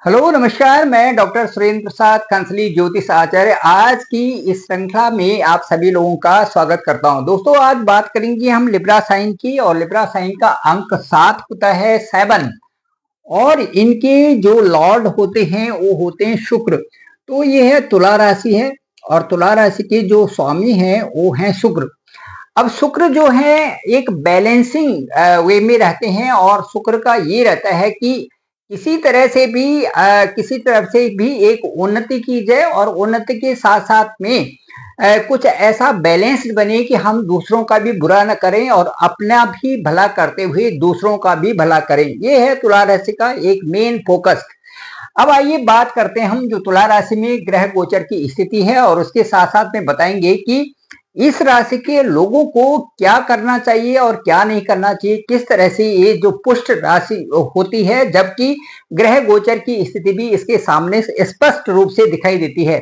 Hello नमस्कार। मैं doctor Surendra Prasad कंसली ज्योतिष आचार्य आज की इस श्रृंखला में आप सभी लोगों का स्वागत करता हूं। दोस्तों आज बात करेंगे हम लिब्रा साइन की और लिब्रा साइन का अंक 7 होता है 7 और इनके जो लॉर्ड होते हैं वो होते हैं शुक्र। तो ये है तुला राशि है और तुला राशि के जो स्वामी हैं वो हैं शुक्र। अब शुक्र जो है एक बैलेंसिंग वे में रहते हैं और शुक्र का ये रहता है कि किसी तरह से भी किसी तरफ से भी एक उन्नति की जाए और उन्नति के साथ साथ में कुछ ऐसा बैलेंस्ड बने कि हम दूसरों का भी बुरा न करें और अपना भी भला करते हुए दूसरों का भी भला करें। ये है तुला राशि का एक मेन फोकस। अब आइए बात करते हैं हम जो तुला राशि में ग्रह गोचर की स्थिति है और उसके साथ साथ में बताएंगे कि इस राशि के लोगों को क्या करना चाहिए और क्या नहीं करना चाहिए, किस तरह से ये जो पुष्ट राशि होती है जबकि ग्रह गोचर की स्थिति भी इसके सामने स्पष्ट रूप से दिखाई देती है।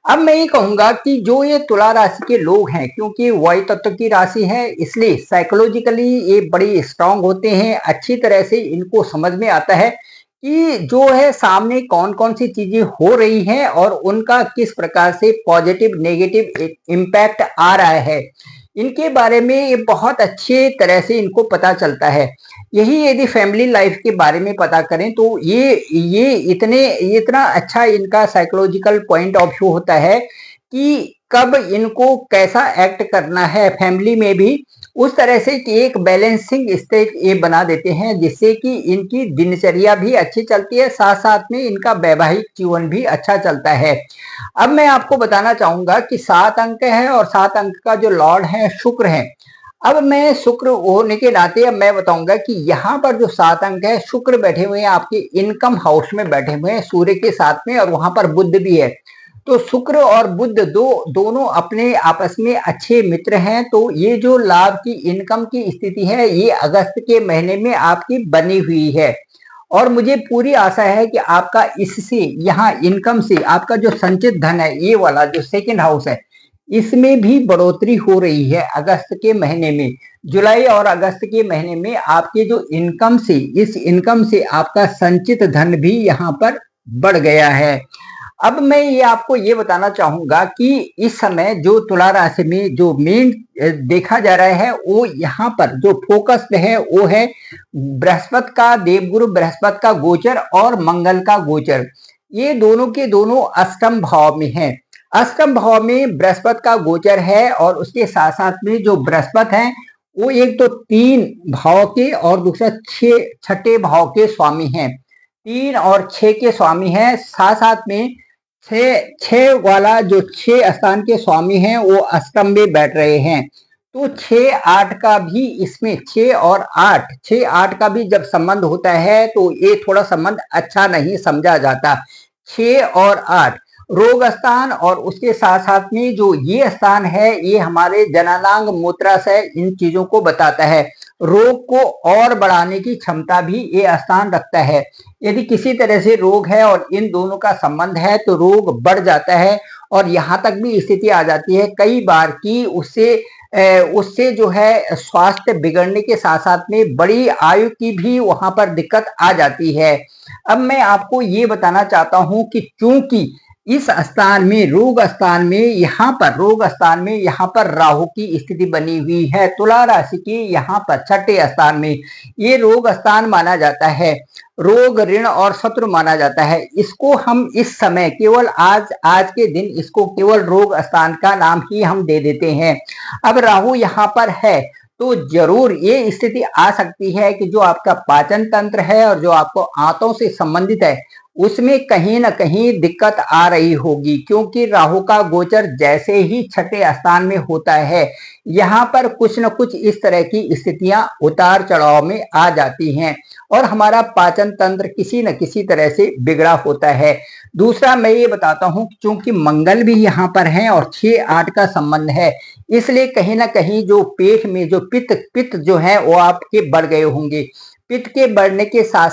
अब मैं ये कहूंगा कि जो ये तुला राशि के लोग हैं, क्योंकि वायु तत्व की राशि है इसलिए साइकोलॉजिकली ये बड़ी स्ट्रांग होते हैं। अच्छी तरह से इनको समझ में आता है कि जो है सामने कौन कौन सी चीजें हो रही हैं और उनका किस प्रकार से पॉजिटिव नेगेटिव इम्पैक्ट आ रहा है, इनके बारे में ये बहुत अच्छे तरह से इनको पता चलता है। यही यदि फैमिली लाइफ के बारे में पता करें तो ये इतना अच्छा इनका साइकोलॉजिकल पॉइंट ऑफ व्यू होता है कि कब इनको कैसा एक्ट करना है फैमिली में भी उस तरह से कि एक बैलेंसिंग स्टेट ये बना देते हैं जिससे कि इनकी दिनचर्या भी अच्छी चलती है, साथ साथ में इनका वैवाहिक जीवन भी अच्छा चलता है। अब मैं आपको बताना चाहूंगा कि 7 अंक है और 7 अंक का जो लॉर्ड है शुक्र है। अब मैं शुक्र होने के नाते अब मैं बताऊंगा कि यहाँ पर जो 7 अंक है शुक्र बैठे हुए हैं आपके इनकम हाउस में बैठे हुए हैं सूर्य के साथ में और वहां पर बुध भी है। तो शुक्र और बुध दोनों अपने आपस में अच्छे मित्र हैं। तो ये जो लाभ की इनकम की स्थिति है ये अगस्त के महीने में आपकी बनी हुई है और मुझे पूरी आशा है कि आपका इससे यहाँ इनकम से आपका जो संचित धन है ये वाला जो सेकंड हाउस है इसमें भी बढ़ोतरी हो रही है। अगस्त के महीने में, जुलाई और अगस्त के महीने में आपके जो इनकम से इस इनकम से आपका संचित धन भी यहाँ पर बढ़ गया है। अब मैं ये आपको ये बताना चाहूंगा कि इस समय जो तुला राशि में जो मेन देखा जा रहा है वो यहाँ पर जो फोकस है वो है बृहस्पति का, देवगुरु बृहस्पति का गोचर और मंगल का गोचर। ये दोनों के दोनों अष्टम भाव में हैं। अष्टम भाव में बृहस्पति का गोचर है और उसके साथ साथ में जो बृहस्पति है वो एक तो 3 भाव के और दूसरा 6 भाव के स्वामी हैं। 3 और 6 के स्वामी हैं, साथ साथ में 6 वाला जो 6 स्थान के स्वामी हैं वो अष्टम में बैठ रहे हैं। तो 6-8 का भी इसमें 6 और 8 का भी जब संबंध होता है तो ये थोड़ा संबंध अच्छा नहीं समझा जाता। 6 और 8 रोग स्थान और उसके साथ साथ में जो ये स्थान है ये हमारे जननांग मूत्राशय इन चीजों को बताता है। रोग को और बढ़ाने की क्षमता भी ये स्थान रखता है। यदि किसी तरह से रोग है और इन दोनों का संबंध है तो रोग बढ़ जाता है और यहाँ तक भी स्थिति आ जाती है कई बार कि उससे जो है स्वास्थ्य बिगड़ने के साथ साथ में बड़ी आयु की भी वहां पर दिक्कत आ जाती है। अब मैं आपको ये बताना चाहता हूं कि चूंकि इस स्थान में रोग स्थान में यहाँ पर राहु की स्थिति बनी हुई है तुला राशि की, यहाँ पर 6ठे स्थान में ये रोग स्थान माना जाता है, रोग ऋण और शत्रु माना जाता है। इसको हम इस समय केवल आज के दिन इसको केवल रोग स्थान का नाम ही हम दे देते हैं। अब राहु यहाँ पर है तो जरूर ये स्थिति आ सकती है कि जो आपका पाचन तंत्र है और जो आपको आंतों से संबंधित है उसमें कहीं ना कहीं दिक्कत आ रही होगी, क्योंकि राहु का गोचर जैसे ही 6ठे स्थान में होता है यहाँ पर कुछ न कुछ इस तरह की स्थितियां उतार चढ़ाव में आ जाती हैं और हमारा पाचन तंत्र किसी न किसी तरह से बिगड़ा होता है। दूसरा मैं ये बताता हूं क्योंकि मंगल भी यहाँ पर है और 6-8 का संबंध है इसलिए कहीं ना कहीं जो पेट में जो पित्त जो है वो आपके बढ़ गए होंगे। पित्त बढ़ने के साथ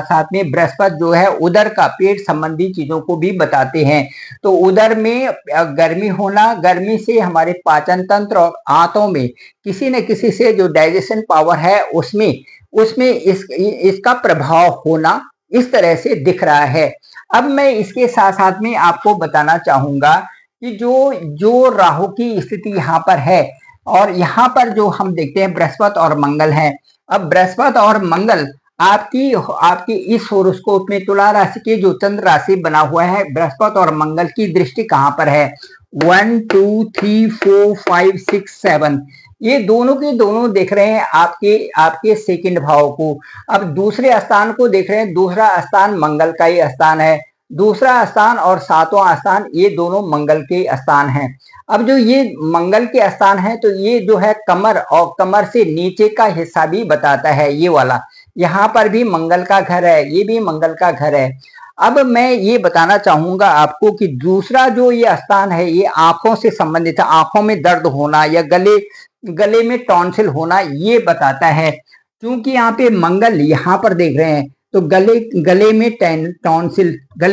साथ में बृहस्पति जो है उदर का पेट संबंधी चीजों को भी बताते हैं। तो उदर में गर्मी होना, गर्मी से हमारे पाचन तंत्र और आंतों में किसी न किसी से जो डाइजेशन पावर है उसमें इसका प्रभाव होना इस तरह से दिख रहा है। अब मैं इसके साथ साथ में आपको बताना चाहूंगा कि जो जो राहु की स्थिति यहाँ पर है, और यहाँ पर जो हम देखते हैं बृहस्पति और मंगल है। अब बृहस्पति और मंगल आपकी आपकी इस होरोस्कोप में तुला राशि के जो चंद्र राशि बना हुआ है, बृहस्पति और मंगल की दृष्टि कहाँ पर है? 1 2 3 4 5 6 7, ये दोनों के दोनों देख रहे हैं आपके आपके सेकंड भाव को। अब दूसरे स्थान को देख रहे हैं, दूसरा स्थान मंगल का ही स्थान है। दूसरा स्थान और सातवां स्थान ये दोनों मंगल के स्थान हैं। अब जो ये मंगल के स्थान है तो ये जो है कमर और कमर से नीचे का हिस्सा भी बताता है, ये वाला। यहाँ पर भी मंगल का घर है, ये भी मंगल का घर है। अब मैं ये बताना चाहूंगा आपको कि दूसरा जो ये स्थान है ये आंखों से संबंधित है। आंखों में दर्द होना या गले में टॉन्सिल होना ये बताता है। क्योंकि यहाँ पे मंगल यहाँ पर देख रहे हैं तो गले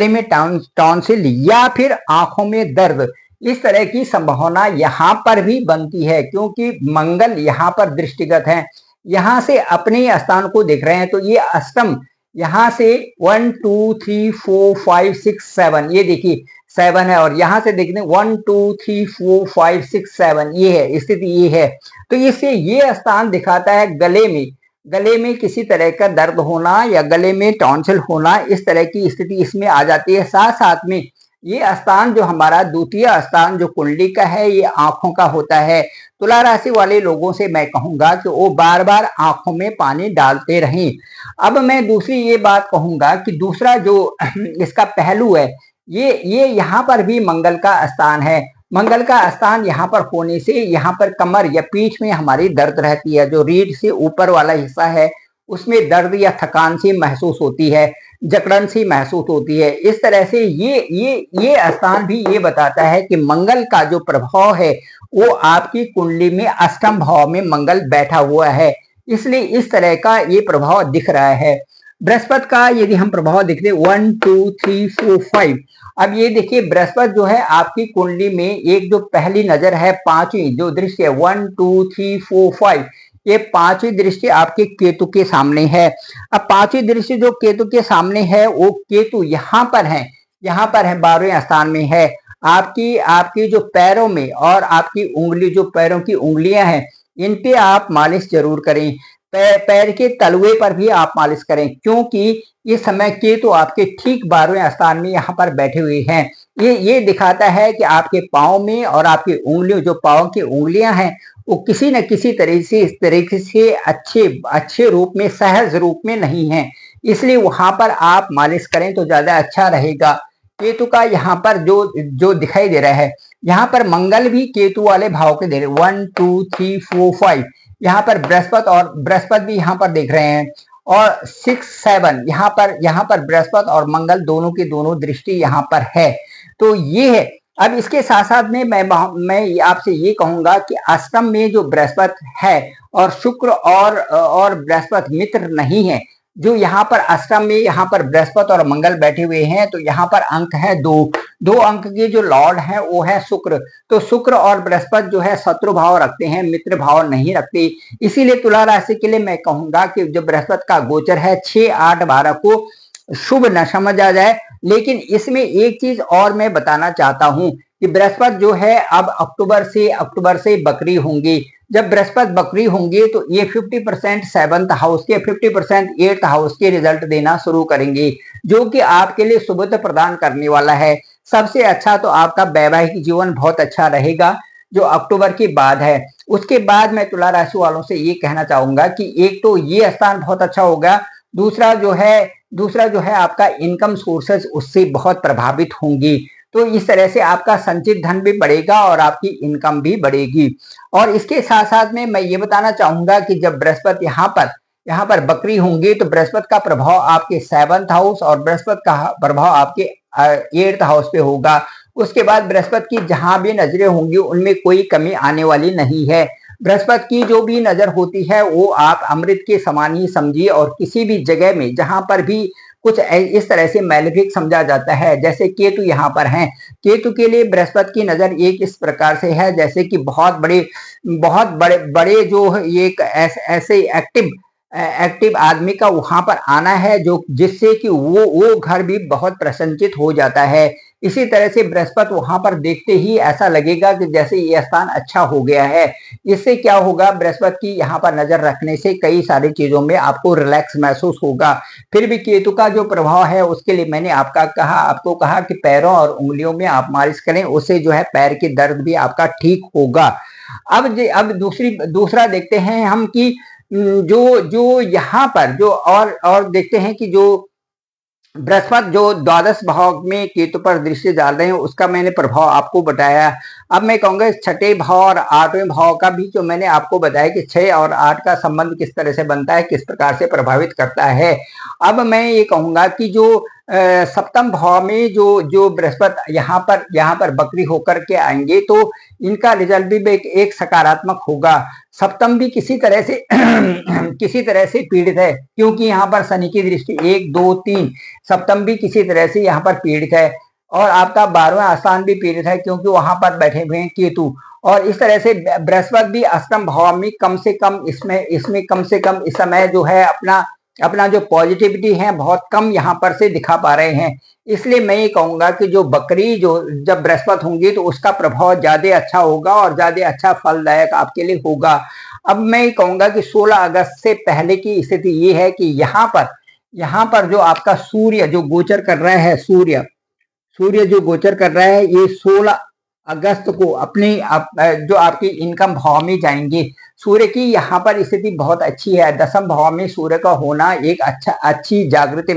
में टॉन्सिल या फिर आंखों में दर्द, इस तरह की संभावना यहाँ पर भी बनती है। क्योंकि मंगल यहाँ पर दृष्टिगत है, यहाँ से अपने स्थान को देख रहे हैं तो ये अष्टम, यहाँ से 1 2 3 4 5 6 7, ये देखिए 7 है, और यहाँ से देखते हैं 1 2 3 4 5 6 7, ये है स्थिति, ये है। तो इससे ये स्थान दिखाता है गले में किसी तरह का दर्द होना या गले में टॉन्सिल होना, इस तरह की स्थिति इसमें आ जाती है। साथ साथ में ये स्थान जो हमारा द्वितीय स्थान जो कुंडली का है ये आंखों का होता है। तुला राशि वाले लोगों से मैं कहूंगा कि वो बार बार आंखों में पानी डालते रहें। अब मैं दूसरी ये बात कहूंगा कि दूसरा जो इसका पहलू है, ये यहाँ पर भी मंगल का स्थान है। मंगल का स्थान यहाँ पर होने से यहाँ पर कमर या पीठ में हमारी दर्द रहती है। जो रीढ़ से ऊपर वाला हिस्सा है उसमें दर्द या थकान सी महसूस होती है, जकड़न सी महसूस होती है। इस तरह से ये स्थान भी ये बताता है कि मंगल का जो प्रभाव है वो आपकी कुंडली में अष्टम भाव में मंगल बैठा हुआ है, इसलिए इस तरह का ये प्रभाव दिख रहा है। बृहस्पति का यदि हम प्रभाव देखते 1 2 3 4 5, अब ये देखिए बृहस्पति जो है आपकी कुंडली में एक जो पहली नजर है, पांचवी जो दृष्टि है 1 2 3 4 5, ये पांचवी दृष्टि आपके केतु के सामने है। अब पांचवी दृष्टि जो केतु के सामने है वो केतु यहाँ पर है 12वें स्थान में है। आपकी जो पैरों में और आपकी उंगली, जो पैरों की उंगलियां हैं, इन पे आप मालिश जरूर करें। पैर के तलवे पर भी आप मालिश करें, क्योंकि ये समय केतु आपके ठीक 12वें स्थान में यहाँ पर बैठे हुए हैं। ये दिखाता है कि आपके पाँव में और आपकी उंगलियों, जो पाँव की उंगलियां हैं, वो किसी न किसी तरीके से अच्छे रूप में, सहज रूप में नहीं है, इसलिए वहां पर आप मालिश करें तो ज्यादा अच्छा रहेगा। केतु का यहाँ पर जो दिखाई दे रहा है, यहाँ पर मंगल भी केतु वाले भाव के दे रहे 1 2 3 4 5, यहाँ पर बृहस्पति भी यहाँ पर देख रहे हैं, और 6 7 यहाँ पर बृहस्पति और मंगल दोनों की दोनों दृष्टि यहाँ पर है। तो ये है। अब इसके साथ साथ में मैं आपसे ये कहूंगा कि अष्टम में जो बृहस्पति है और शुक्र और बृहस्पति मित्र नहीं है, जो यहाँ पर अष्टम में यहाँ पर बृहस्पति और मंगल बैठे हुए हैं, तो यहाँ पर अंक है दो अंक के जो लॉर्ड है वो है शुक्र। तो शुक्र और बृहस्पति जो है शत्रु भाव रखते हैं, मित्र भाव नहीं रखते। इसीलिए तुला राशि के लिए मैं कहूंगा कि जो बृहस्पति का गोचर है 6 8 12 को शुभ न समझा जाए। लेकिन इसमें एक चीज और मैं बताना चाहता हूं कि बृहस्पति जो है अब अक्टूबर से बकरी होंगी। जब बृहस्पति बकरी होंगे तो ये 50% 7th हाउस के, 50% 8th हाउस के रिजल्ट देना शुरू करेंगे, जो कि आपके लिए सुबह प्रदान करने वाला है। सबसे अच्छा तो आपका वैवाहिक जीवन बहुत अच्छा रहेगा जो अक्टूबर के बाद है। उसके बाद मैं तुला राशि वालों से ये कहना चाहूंगा कि एक तो ये स्थान बहुत अच्छा होगा, दूसरा जो है आपका इनकम सोर्सेस उससे बहुत प्रभावित होंगी। तो इस तरह से आपका संचित धन भी बढ़ेगा और आपकी इनकम भी बढ़ेगी। और इसके साथ साथ में मैं ये बताना चाहूंगा कि जब बृहस्पति यहाँ पर बकरी होंगे तो बृहस्पति का प्रभाव आपके 7th हाउस और बृहस्पति का प्रभाव आपके 8th हाउस पे होगा। उसके बाद बृहस्पति की जहां भी नजरें होंगी उनमें कोई कमी आने वाली नहीं है। बृहस्पति की जो भी नजर होती है वो आप अमृत के समान ही समझिए, और किसी भी जगह में जहां पर भी कुछ इस तरह से मैलेफिक समझा जाता है, जैसे केतु यहाँ पर हैं, केतु के लिए बृहस्पति की नजर एक इस प्रकार से है जैसे कि बहुत बड़े जो एक ऐसे एक्टिव आदमी का वहां पर आना है, जो जिससे कि वो घर भी बहुत प्रसन्नचित हो जाता है। इसी तरह से बृहस्पति वहां पर देखते ही ऐसा लगेगा कि जैसे ये स्थान अच्छा हो गया है। इससे क्या होगा, बृहस्पति की यहाँ पर नजर रखने से कई सारी चीजों में आपको रिलैक्स महसूस होगा। फिर भी केतु का जो प्रभाव है उसके लिए मैंने आपको कहा कि पैरों और उंगलियों में आप मालिश करें, उससे जो है पैर की दर्द भी आपका ठीक होगा। अब दूसरा देखते हैं हम कि जो जो यहाँ पर जो और देखते हैं कि जो बृहस्पति जो द्वादश भाव में केतु पर दृष्टि डाल रहे हैं उसका मैंने प्रभाव आपको बताया। अब मैं कहूंगा छठे भाव और आठवें भाव का भी जो मैंने आपको बताया कि 6 और 8 का संबंध किस तरह से बनता है, किस प्रकार से प्रभावित करता है। अब मैं ये कहूंगा कि जो सप्तम भाव में जो जो बृहस्पति यहाँ पर बकरी होकर के आएंगे तो इनका रिजल्ट भी एक सकारात्मक होगा। सप्तम भी किसी तरह से किसी तरह से पीड़ित है, क्योंकि यहाँ पर शनि की दृष्टि 1 2 3, सप्तम भी किसी तरह से यहाँ पर पीड़ित है। और आपका 12वां स्थान भी पीड़ित है, क्योंकि वहां पर बैठे हुए हैं केतु। और इस तरह से बृहस्पति भी अष्टम भाव में कम से कम इसमें कम से कम इस समय जो है अपना अपना जो पॉजिटिविटी है बहुत कम यहाँ पर से दिखा पा रहे हैं। इसलिए मैं ये कहूंगा कि जो बकरी जो जब बृहस्पति होंगी तो उसका प्रभाव ज्यादा अच्छा होगा और ज्यादा अच्छा फलदायक आपके लिए होगा। अब मैं ये कहूंगा कि 16 अगस्त से पहले की स्थिति ये है कि यहाँ पर जो आपका सूर्य जो गोचर कर रहा है, सूर्य जो गोचर कर रहा है ये 16 अगस्त को जो आपकी इनकम भाव में जाएंगे। सूर्य की यहाँ पर स्थिति बहुत अच्छी है। दसम भाव में सूर्य का होना एक अच्छी जागृति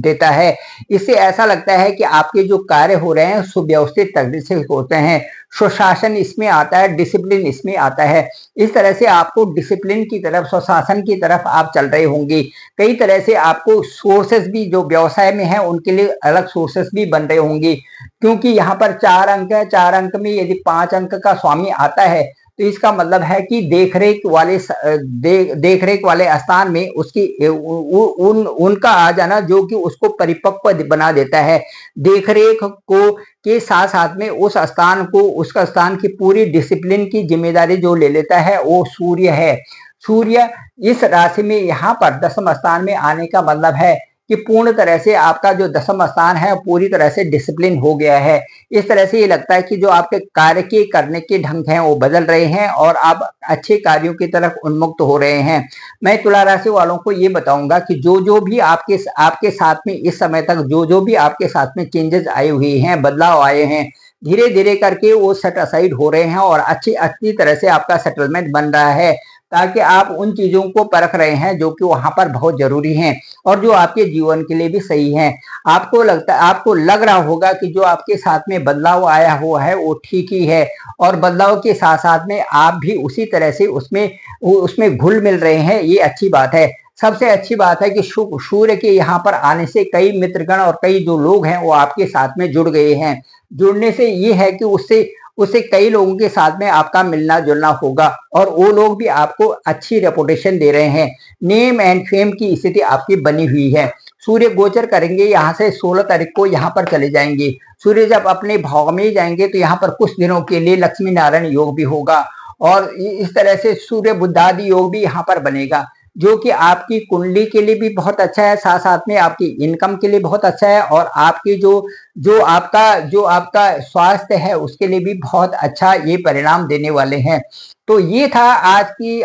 देता है। इससे ऐसा लगता है कि आपके जो कार्य हो रहे हैं सुव्यवस्थित तरीके से होते हैं, सुशासन इसमें आता है, डिसिप्लिन इसमें आता है। इस तरह से आपको डिसिप्लिन की तरफ, सुशासन की तरफ आप चल रहे होंगे। कई तरह से आपको सोर्सेस भी जो व्यवसाय में है उनके लिए अलग सोर्सेस भी बन रहे होंगे, क्योंकि यहाँ पर 4 अंक है। 4 अंक में यदि 5 अंक का स्वामी आता है तो इसका मतलब है कि देखरेख वाले स्थान में उसकी उनका आ जाना जो कि उसको परिपक्व बना देता है। देखरेख को के साथ साथ में उसका स्थान की पूरी डिसिप्लिन की जिम्मेदारी जो ले लेता है वो सूर्य है। सूर्य इस राशि में यहाँ पर दसम स्थान में आने का मतलब है कि पूर्ण तरह से आपका जो दसम स्थान है पूरी तरह से डिसिप्लिन हो गया है। इस तरह से ये लगता है कि जो आपके कार्य के करने के ढंग हैं वो बदल रहे हैं और आप अच्छे कार्यों की तरफ उन्मुक्त हो रहे हैं। मैं तुला राशि वालों को ये बताऊंगा कि जो भी आपके साथ में इस समय तक जो भी आपके साथ में चेंजेस आए हुए हैं, बदलाव आए हैं, धीरे धीरे करके वो सेट असाइड हो रहे हैं और अच्छी तरह से आपका सेटलमेंट बन रहा है, ताकि आप उन चीजों को परख रहे हैं जो कि वहां पर बहुत जरूरी हैं और जो आपके जीवन के लिए भी सही है। आपको लग रहा होगा कि जो आपके साथ में बदलाव आया हुआ है वो ठीक ही है, और बदलाव के साथ साथ में आप भी उसी तरह से उसमें घुल मिल रहे हैं। ये अच्छी बात है। सबसे अच्छी बात है कि सूर्य के यहाँ पर आने से कई मित्रगण और कई जो लोग हैं वो आपके साथ में जुड़ गए हैं। जुड़ने से ये है कि उससे कई लोगों के साथ में आपका मिलना जुलना होगा और वो लोग भी आपको अच्छी रेपुटेशन दे रहे हैं। नेम एंड फेम की स्थिति आपकी बनी हुई है। सूर्य गोचर करेंगे, यहाँ से 16 तारीख को यहाँ पर चले जाएंगे। सूर्य जब अपने भाव में जाएंगे तो यहाँ पर कुछ दिनों के लिए लक्ष्मी नारायण योग भी होगा और इस तरह से सूर्य बुद्धादि योग भी यहाँ पर बनेगा, जो कि आपकी कुंडली के लिए भी बहुत अच्छा है, साथ साथ में आपकी इनकम के लिए बहुत अच्छा है और आपकी जो आपका स्वास्थ्य है उसके लिए भी बहुत अच्छा ये परिणाम देने वाले हैं। तो ये था आज की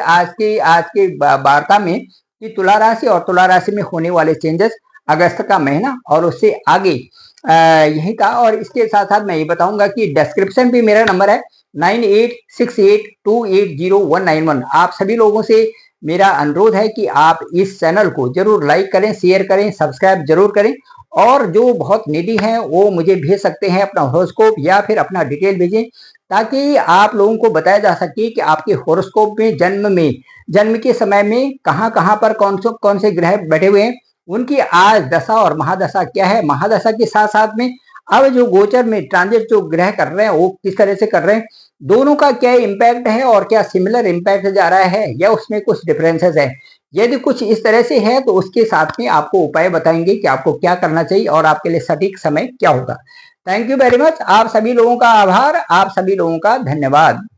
वार्ता में कि तुला राशि और तुला राशि में होने वाले चेंजेस, अगस्त का महीना और उससे आगे यही था। और इसके साथ साथ मैं ये बताऊंगा कि डिस्क्रिप्शन पे मेरा नंबर है 9868280191। आप सभी लोगों से मेरा अनुरोध है कि आप इस चैनल को जरूर लाइक करें, शेयर करें, सब्सक्राइब जरूर करें और जो बहुत नीडी हैं वो मुझे भेज सकते हैं अपना हॉरोस्कोप या फिर अपना डिटेल भेजें, ताकि आप लोगों को बताया जा सके कि आपके हॉरोस्कोप में जन्म के समय में कहाँ कहाँ पर कौन से ग्रह बैठे हुए हैं, उनकी आज दशा और महादशा क्या है, महादशा के साथ साथ में अब जो गोचर में ट्रांजिट जो ग्रह कर रहे हैं वो किस तरह से कर रहे हैं, दोनों का क्या इम्पैक्ट है और क्या सिमिलर इम्पैक्ट जा रहा है या उसमें कुछ डिफरेंसेस है। यदि कुछ इस तरह से है तो उसके साथ में आपको उपाय बताएंगे कि आपको क्या करना चाहिए और आपके लिए सटीक समय क्या होगा। Thank you very much. आप सभी लोगों का आभार, आप सभी लोगों का धन्यवाद।